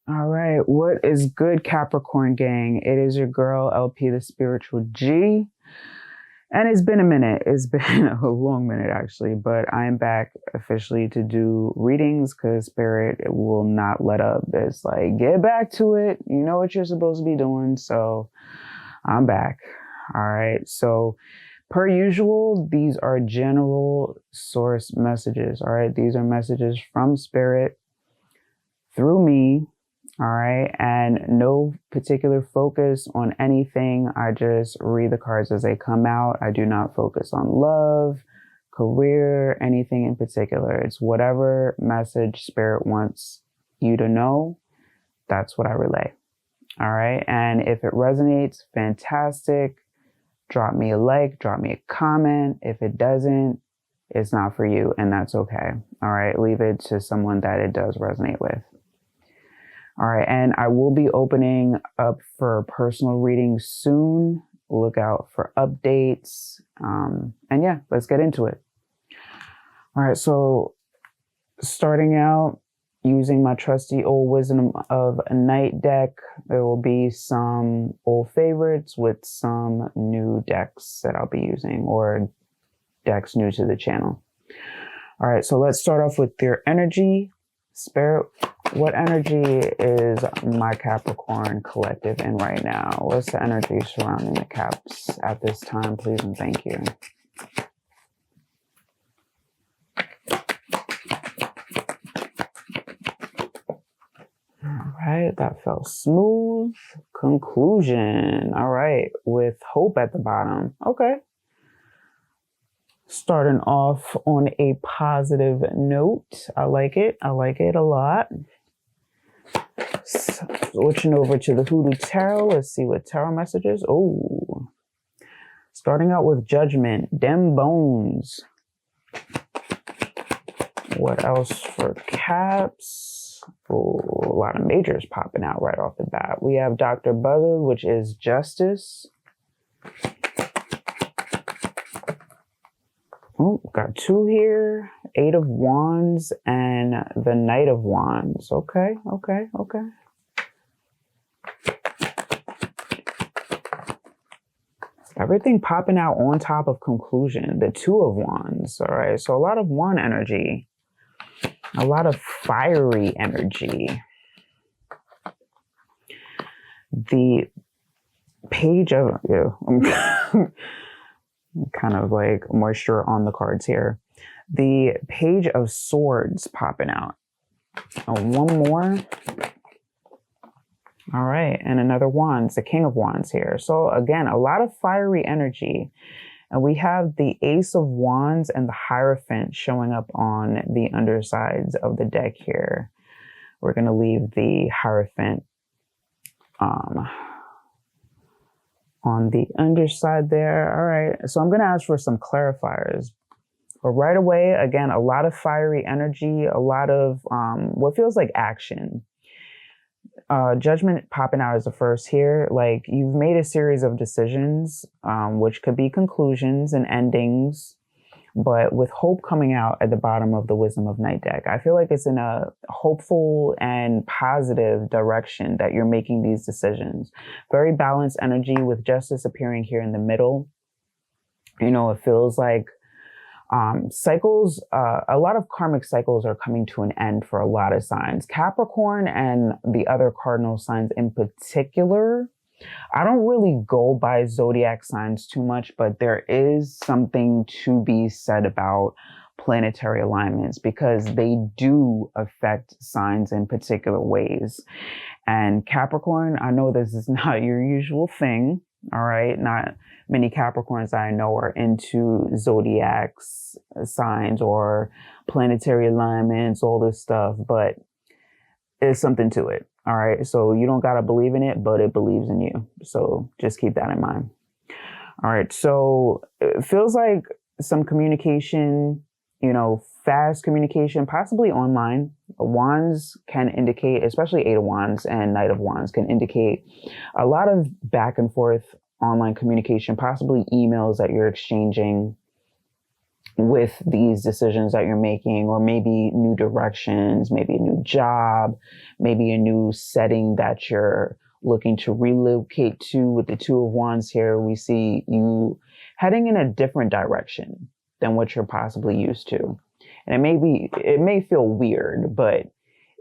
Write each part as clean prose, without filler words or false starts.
All right, what is good, Capricorn gang? It is your girl, LP, the Spiritual G. And it's been a minute. It's been a long minute, actually. But I'm back officially to do readings because Spirit will not let up. It's like, get back to it. You know what you're supposed to be doing. So I'm back. All right. So per usual, these are general source messages. All right. These are messages from Spirit through me. All right. And no particular focus on anything. I just read the cards as they come out. I do not focus on love, career, anything in particular. It's whatever message Spirit wants you to know. That's what I relay. All right. And if it resonates, fantastic. Drop me a like, drop me a comment. If it doesn't, it's not for you. And that's okay. All right. Leave it to someone that it does resonate with. All right, and I will be opening up for personal readings soon. Look out for updates. And yeah, let's get into it. All right, so starting out using my trusty old Wisdom of Night deck, there will be some old favorites with some new decks that I'll be using or decks new to the channel. All right, so let's start off with your energy. Spirit, what energy is my Capricorn collective in right now? What's the energy surrounding the Caps at this time, please and thank you? All right, that felt smooth. Conclusion. All right, with hope at the bottom. Okay. Starting off on a positive note. I like it. I like it a lot. Switching over to the Hoodoo Tarot. Let's see what tarot messages. Oh, starting out with Judgment. Dem Bones. What else for Caps? Oh, a lot of majors popping out right off the bat. We have Dr. Buzzard, which is Justice. Oh, got two here. Eight of Wands and the Knight of Wands. Okay, okay, okay. Everything popping out on top of conclusion. The Two of Wands. All right, so a lot of wand energy. A lot of fiery energy. The Page of... kind of like moisture on the cards here. The Page of Swords popping out. Oh, one more. All right, and another Wands, the King of Wands here. So again, a lot of fiery energy. And we have the Ace of Wands and the Hierophant showing up on the undersides of the deck here. We're going to leave the Hierophant on the underside there. All right, so I'm going to ask for some clarifiers. But right away, again, a lot of fiery energy, a lot of what feels like action. Judgment popping out as the first here. Like, you've made a series of decisions, which could be conclusions and endings, but with hope coming out at the bottom of the Wisdom of Night deck. I feel like it's in a hopeful and positive direction that you're making these decisions. Very balanced energy with Justice appearing here in the middle. You know, it feels like cycles, a lot of karmic cycles are coming to an end for a lot of signs. Capricorn and the other cardinal signs in particular. I don't really go by zodiac signs too much, but there is something to be said about planetary alignments because they do affect signs in particular ways. And Capricorn, I know this is not your usual thing. All right. Not many Capricorns I know are into zodiac signs or planetary alignments, all this stuff, but there's something to it. All right. So you don't got to believe in it, but it believes in you. So just keep that in mind. All right. So it feels like some communication, you know, fast communication, possibly online. Wands can indicate, especially Eight of Wands and Knight of Wands can indicate a lot of back and forth online communication, possibly emails that you're exchanging. with these decisions that you're making, or maybe new directions, maybe a new job, maybe a new setting that you're looking to relocate to. With the Two of Wands here, we see you heading in a different direction than what you're possibly used to. And it may feel weird, but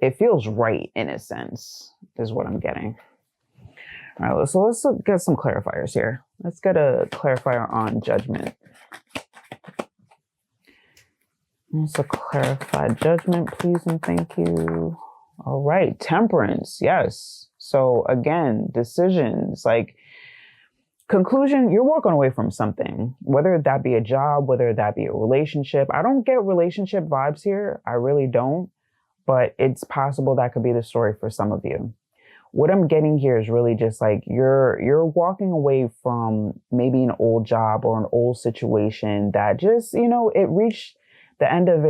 it feels right in a sense, is what I'm getting. All right, so let's get some clarifiers here. Let's get a clarifier on Judgment. So clarify Judgment, please and thank you. All right, Temperance, yes. So again, decisions, like conclusion, you're walking away from something, whether that be a job, whether that be a relationship. I don't get relationship vibes here. I really don't, but it's possible that could be the story for some of you. What I'm getting here is really just like you're walking away from maybe an old job or an old situation that just, it reached the end of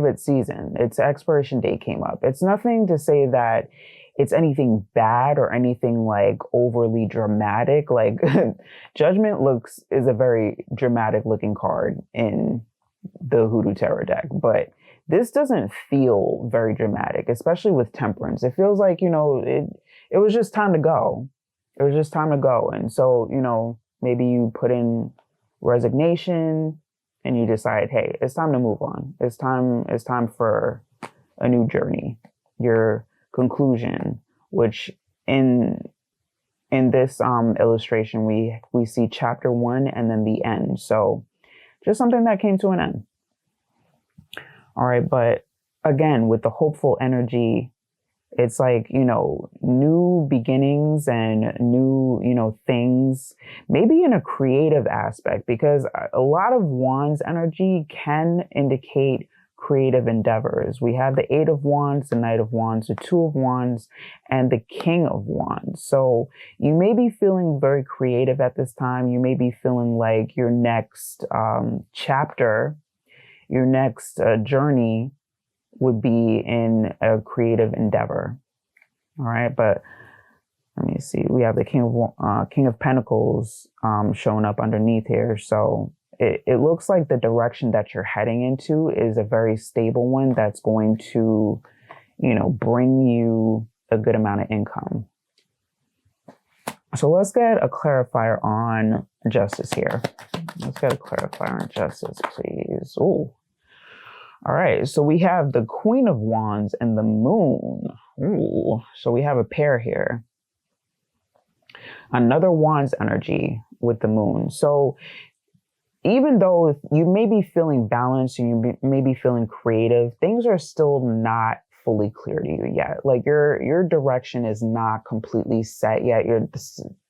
its season. Its expiration date came up. It's nothing to say that it's anything bad or anything like overly dramatic. Like Judgment is a very dramatic looking card in the Hoodoo Tarot deck, but this doesn't feel very dramatic, especially with Temperance. It feels like, it was just time to go. It was just time to go. And so, maybe you put in resignation and you decide, hey, it's time to move on. It's time for a new journey. Your conclusion, which in this illustration, we see chapter 1 and then the end. So just something that came to an end. All right. But again, with the hopeful energy, it's like, new beginnings and new, things, maybe in a creative aspect, because a lot of Wands energy can indicate creative endeavors. We have the Eight of Wands, the Knight of Wands, the Two of Wands, and the King of Wands. So you may be feeling very creative at this time. You may be feeling like your next chapter, your next journey would be in a creative endeavor. All right, but let me see. We have the King of Pentacles showing up underneath here. So it looks like the direction that you're heading into is a very stable one that's going to, bring you a good amount of income. So let's get a clarifier on Justice here. Let's get a clarifier on Justice, please. Ooh. All right, so we have the Queen of Wands and the Moon. Ooh, so we have a pair here. Another Wands energy with the Moon. So even though you may be feeling balanced and you may be feeling creative, things are still not fully clear to you yet. Like your direction is not completely set yet.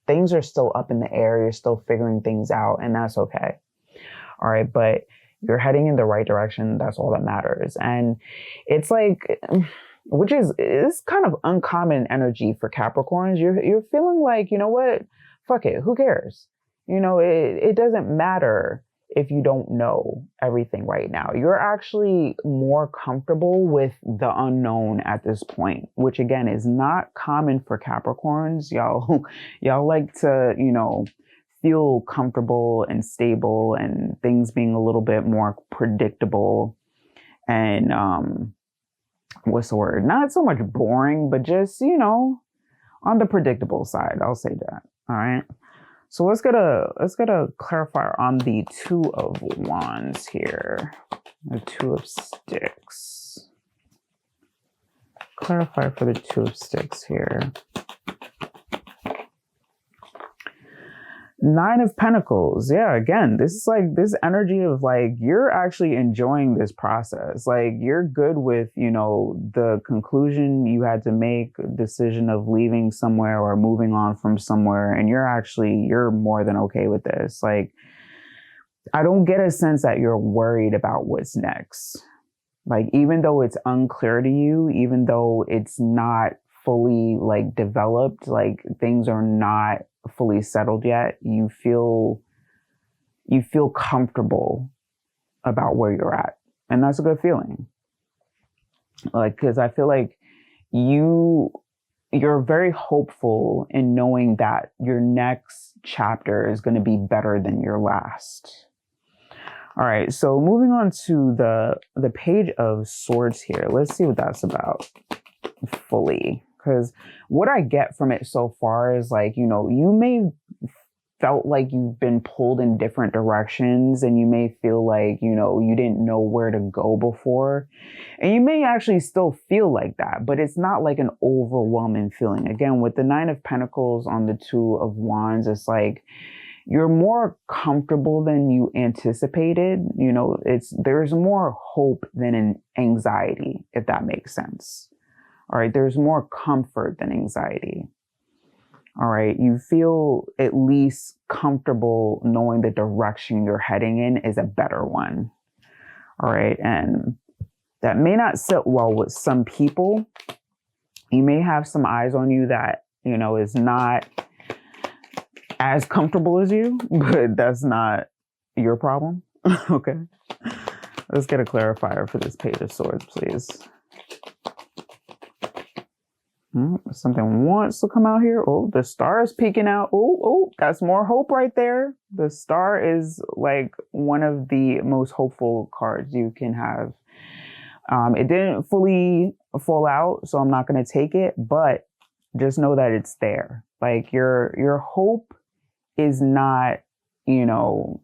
Things are still up in the air. You're still figuring things out, and that's okay. All right, but you're heading in the right direction. That's all that matters. And it's like, which is kind of uncommon energy for Capricorns. You're feeling like, you know what? Fuck it. Who cares? It doesn't matter if you don't know everything right now. You're actually more comfortable with the unknown at this point, which again is not common for Capricorns. Y'all like to, feel comfortable and stable and things being a little bit more predictable and, what's the word? Not so much boring, but just, on the predictable side. I'll say that. All right. So let's get a clarifier on the Two of Wands here. The Two of Sticks. Clarifier for the Two of Sticks here. Nine of Pentacles. Yeah, again, this is like this energy of like, you're actually enjoying this process. Like you're good with, the conclusion you had to make, a decision of leaving somewhere or moving on from somewhere. And you're more than okay with this. Like, I don't get a sense that you're worried about what's next. Like, even though it's unclear to you, even though it's not fully like developed, like things are not fully settled yet, you feel comfortable about where you're at, and that's a good feeling. Like, because I feel like you're very hopeful in knowing that your next chapter is going to be better than your last. All right, so moving on to the Page of Swords here. Let's see what that's about fully. Because what I get from it so far is like, you know, you may felt like you've been pulled in different directions, and you may feel like, you know, you didn't know where to go before. And you may actually still feel like that, but it's not like an overwhelming feeling. Again, with the Nine of Pentacles on the Two of Wands, it's like you're more comfortable than you anticipated. You know, there's more hope than an anxiety, if that makes sense. All right, there's more comfort than anxiety. All right, you feel at least comfortable knowing the direction you're heading in is a better one. All right, and that may not sit well with some people. You may have some eyes on you that, you know, is not as comfortable as you, but that's not your problem. Okay, let's get a clarifier for this Page of Swords, please. Something wants to come out here. Oh, the star is peeking out. Oh, that's more hope right there. The star is like one of the most hopeful cards you can have. It didn't fully fall out, so I'm not going to take it, but just know that it's there. Like your hope is not, you know,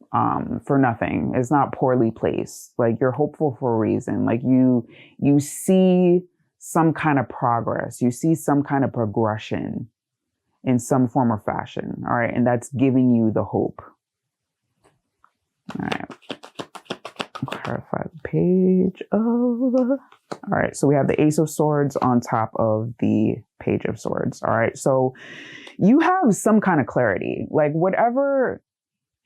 for nothing. It's not poorly placed. Like you're hopeful for a reason. Like you see some kind of progress. You see some kind of progression in some form or fashion. All right. And that's giving you the hope. All right. Clarify the Page of... All right. So we have the Ace of Swords on top of the Page of Swords. All right. So you have some kind of clarity, like whatever,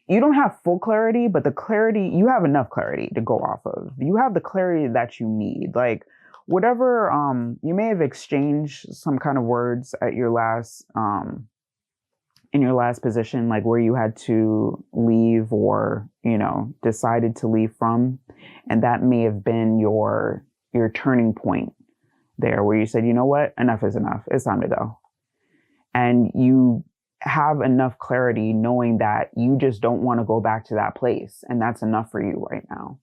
you don't have full clarity, but the clarity, you have enough clarity to go off of. You have the clarity that you need. Like whatever, you may have exchanged some kind of words at your last, in your last position, like where you had to leave or, you know, decided to leave from. And that may have been your turning point there where you said, you know what, enough is enough. It's time to go. And you have enough clarity knowing that you just don't want to go back to that place. And that's enough for you right now.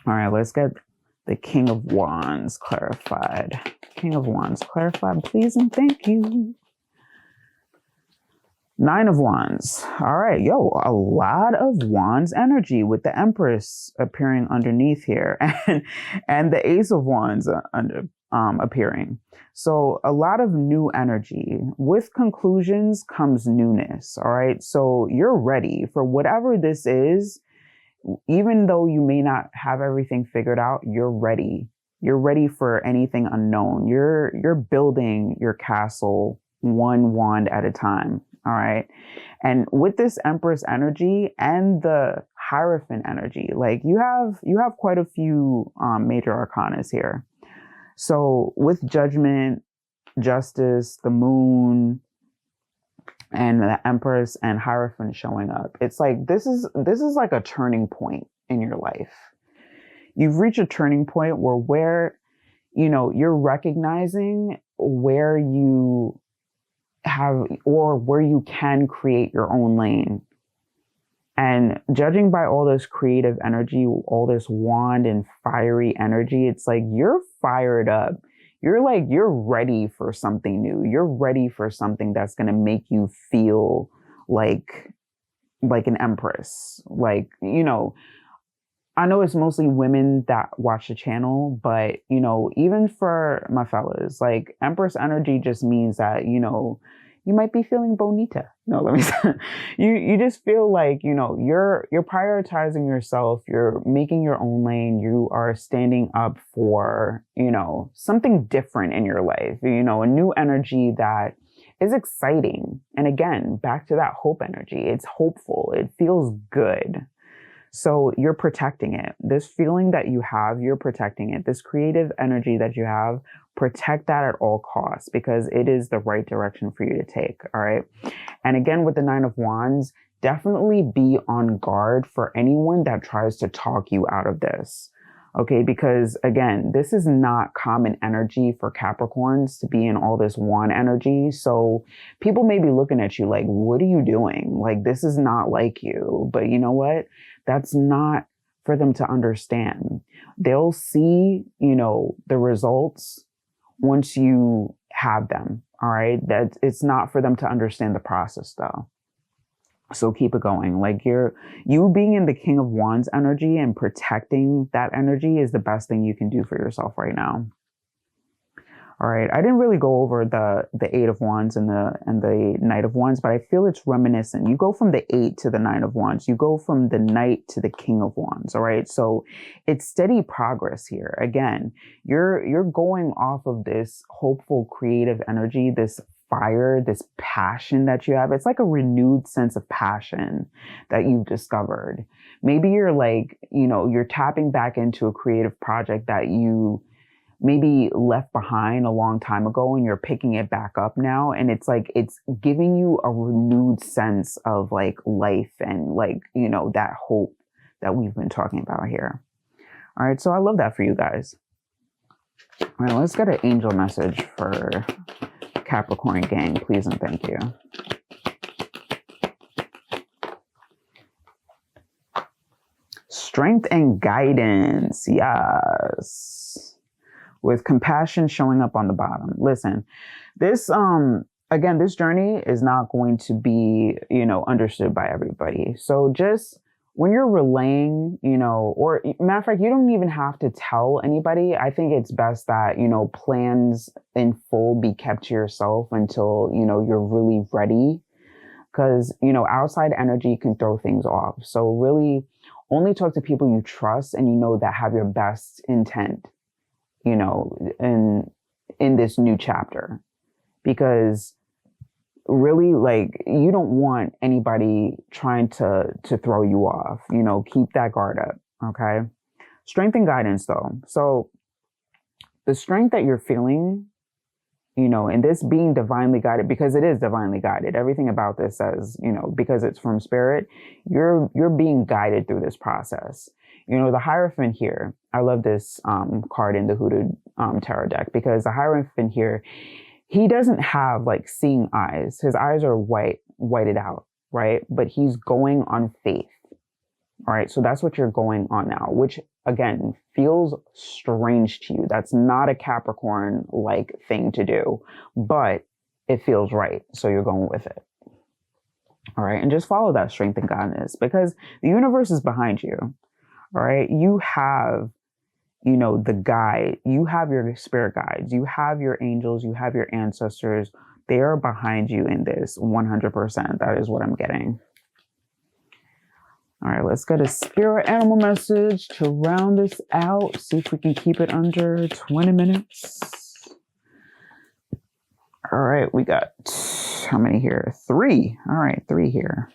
All right, let's get the King of Wands clarified. King of Wands clarified, please and thank you. Nine of Wands. All right, yo, a lot of Wands energy with the Empress appearing underneath here and the Ace of Wands appearing. So a lot of new energy. With conclusions comes newness. All right, so you're ready for whatever this is. Even though you may not have everything figured out, you're ready. You're ready for anything unknown. You're building your castle one wand at a time. All right. And with this Empress energy and the Hierophant energy, like you have quite a few major arcanas here. So with Judgment, Justice, the Moon, and the Empress and Hierophant showing up, it's like this is like a turning point in your life. You've reached a turning point where you know, you're recognizing where you have or where you can create your own lane. And judging by all this creative energy, all this wand and fiery energy, it's like you're fired up. You're ready for something new. You're ready for something that's going to make you feel like an empress. Like, you know, I know it's mostly women that watch the channel, but, you know, even for my fellas, like empress energy just means that, you know, you might be feeling bonita. No, let me say, you just feel like, you know, you're prioritizing yourself. You're making your own lane. You are standing up for, you know, something different in your life, you know, a new energy that is exciting. And again, back to that hope energy. It's hopeful. It feels good. So you're protecting it. This feeling that you have, you're protecting it. This creative energy that you have, protect that at all costs because it is the right direction for you to take. All right. And again, with the Nine of Wands, definitely be on guard for anyone that tries to talk you out of this. Okay, because again, this is not common energy for Capricorns to be in all this wand energy. So people may be looking at you like, what are you doing? Like, this is not like you. But you know what? That's not for them to understand. They'll see, the results once you have them. All right. That it's not for them to understand the process though. So keep it going. Like you being in the King of Wands energy and protecting that energy is the best thing you can do for yourself right now. All right. I didn't really go over the Eight of Wands and the Knight of Wands, but I feel it's reminiscent. You go from the Eight to the Nine of Wands. You go from the Knight to the King of Wands. All right. So it's steady progress here. Again, you're going off of this hopeful, creative energy, this fire, this passion that you have. It's like a renewed sense of passion that you've discovered. Maybe you're like, you're tapping back into a creative project that you maybe left behind a long time ago and you're picking it back up now. And it's like, it's giving you a renewed sense of like life and like, that hope that we've been talking about here. All right. So I love that for you guys. All right. Let's get an angel message for Capricorn gang, please and thank you. Strength and guidance. Yes. With compassion showing up on the bottom. Listen, this, again, this journey is not going to be, understood by everybody. So just when you're relaying, or matter of fact, you don't even have to tell anybody. I think it's best that, plans in full be kept to yourself until, you're really ready. Because, outside energy can throw things off. So really only talk to people you trust and that have your best intent, in this new chapter. Because really, like, you don't want anybody trying to throw you off. Keep that guard up. Okay. Strength and guidance though. So the strength that you're feeling, and this being divinely guided, because it is divinely guided. Everything about this says, because it's from spirit, you're being guided through this process. The Hierophant here, I love this card in the Hoodoo tarot deck, because the Hierophant here, he doesn't have like seeing eyes. His eyes are whited out, right? But he's going on faith. All right. So that's what you're going on now, which again feels strange to you. That's not a Capricorn like thing to do, but it feels right. So you're going with it. All right. And just follow that strength and guidance, because the universe is behind you. All right. You have, the guide, you have your spirit guides, you have your angels, you have your ancestors. They are behind you in this 100%. That is what I'm getting. All right, let's get a spirit animal message to round this out. See if we can keep it under 20 minutes. All right, we got how many here? 3. All right, 3 here.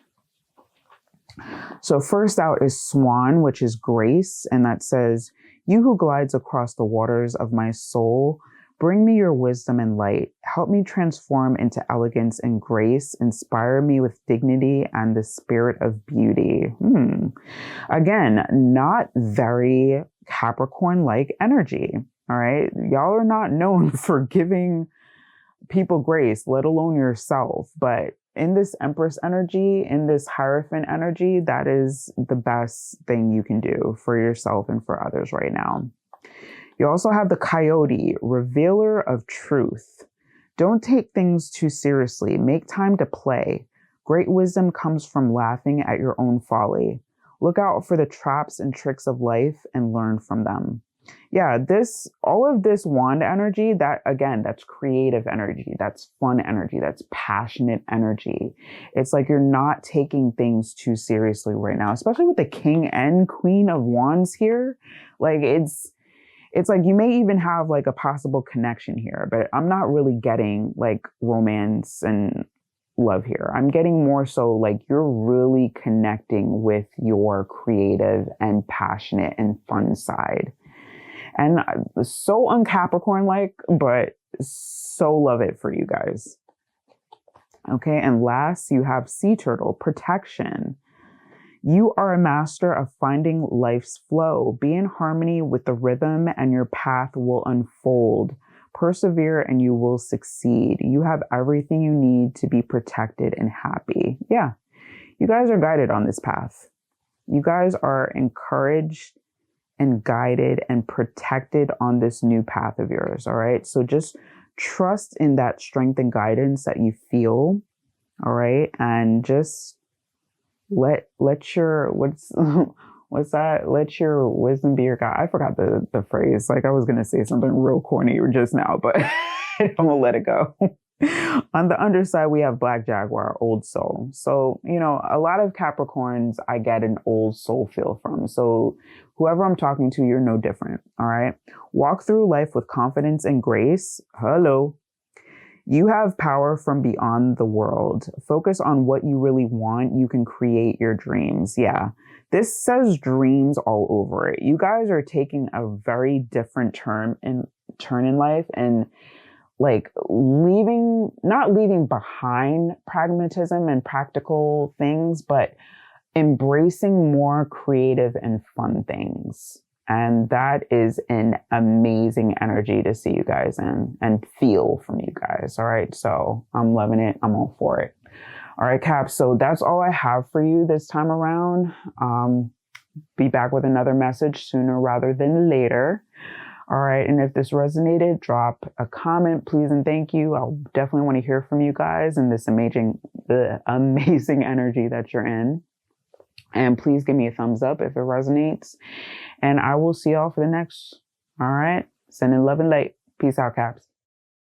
So first out is Swan, which is grace. And that says, you who glides across the waters of my soul, bring me your wisdom and light. Help me transform into elegance and grace. Inspire me with dignity and the spirit of beauty. Again, not very Capricorn-like energy. All right. Y'all are not known for giving people grace, let alone yourself. But in this Empress energy, in this Hierophant energy, that is the best thing you can do for yourself and for others right now. You also have the Coyote, revealer of truth. Don't take things too seriously. Make time to play. Great wisdom comes from laughing at your own folly. Look out for the traps and tricks of life and learn from them. Yeah, all of this wand energy, that again, that's creative energy. That's fun energy. That's passionate energy. It's like you're not taking things too seriously right now, especially with the King and Queen of Wands here. Like it's like you may even have like a possible connection here, but I'm not really getting like romance and love here. I'm getting more so like you're really connecting with your creative and passionate and fun side. And so un-Capricorn-like, but so love it for you guys. Okay, and last you have Sea Turtle, protection. You are a master of finding life's flow. Be in harmony with the rhythm and your path will unfold. Persevere and you will succeed. You have everything you need to be protected and happy. Yeah, you guys are guided on this path. You guys are encouraged and guided and protected on this new path of yours. All right. So just trust in that strength and guidance that you feel. All right. And just let your, what's that? Let your wisdom be your guide. I forgot the phrase. Like I was going to say something real corny just now, but I'm going to let it go. On the underside, we have Black Jaguar, old soul. So, you know, a lot of Capricorns, I get an old soul feel from. So whoever I'm talking to, you're no different. All right. Walk through life with confidence and grace. Hello. You have power from beyond the world. Focus on what you really want. You can create your dreams. Yeah. This says dreams all over it. You guys are taking a very different turn in life and like not leaving behind pragmatism and practical things, but embracing more creative and fun things. And that is an amazing energy to see you guys in and feel from you guys. All right. So I'm loving it. I'm all for it. All right, Cap. So that's all I have for you this time around. Be back with another message sooner rather than later. All right. And if this resonated, drop a comment, please. And thank you. I'll definitely want to hear from you guys and this amazing energy that you're in. And please give me a thumbs up if it resonates. And I will see y'all for the next. All right. Sending love and light. Peace out, Caps.